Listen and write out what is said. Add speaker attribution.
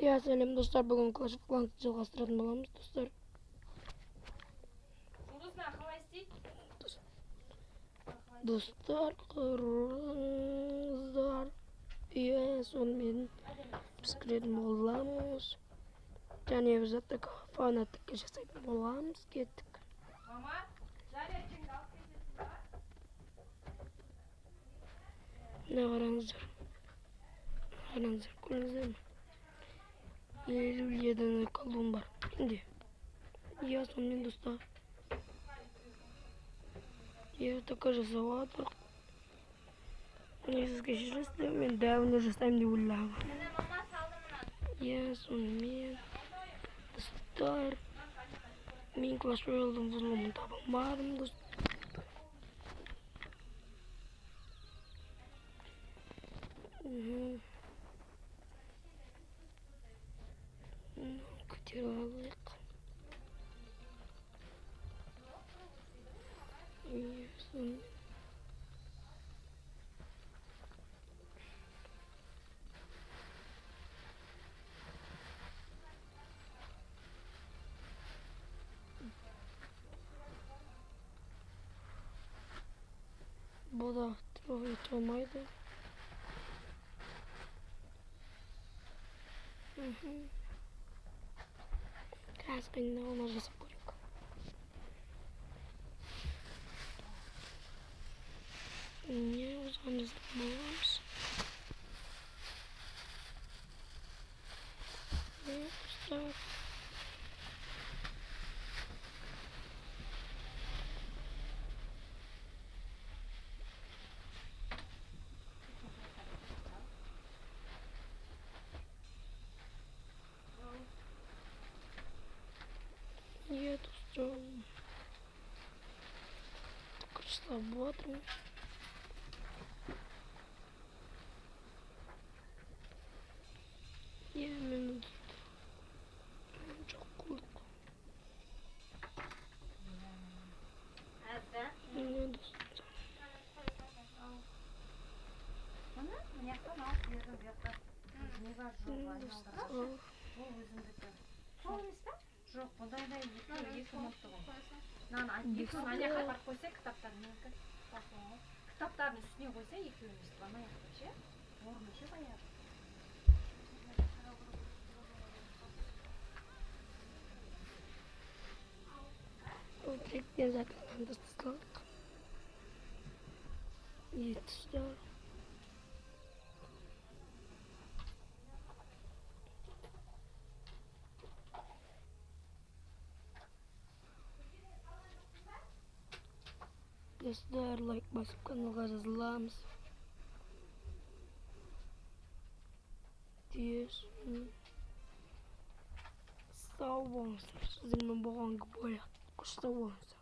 Speaker 1: Ya selam dostlar, bugün Clash of Clans жалғастыратын боламыз достар. Достар, қырыңыздар. Иә, сонымен біз кіретін боламыз. Және біз атака фанаттыққа жасайтын боламыз. Кеттік. Мына қараңыздар. Көрдіңіздер ме? 57 колдун бар. Енді. Иә, сонымен достар. Я така жасап жатыр. Сізге кешіресіздер, мен давно жасаймын деп ойлағам. Иә, сонымен достар. Мен Clash Royale'дың взломын таба алмадым достар. Көтеріп алайық. Бұл да трогай тұрмайды. Красканы оны жасап көрейік. Не, осыған жасап боламыз. Не, достар. Не, достар. Жасап жатырмын. Я мен çok korktum. Ne dostum?
Speaker 2: Жоқ, бұндайда екі ұмытты ғой. Екі ана жаққа апарып қойса, кітаптардың үстіне қойса, екеуін естіп алмай ақ ше. Орны ше баяғы.
Speaker 1: O tekniğe zaten dostlar. Yetişler. Dostlar, like basıp kanalga жазыламыз. Диесін. Сау болыңыздар. Сіздермен болған бойы. Құшта болыңыздар.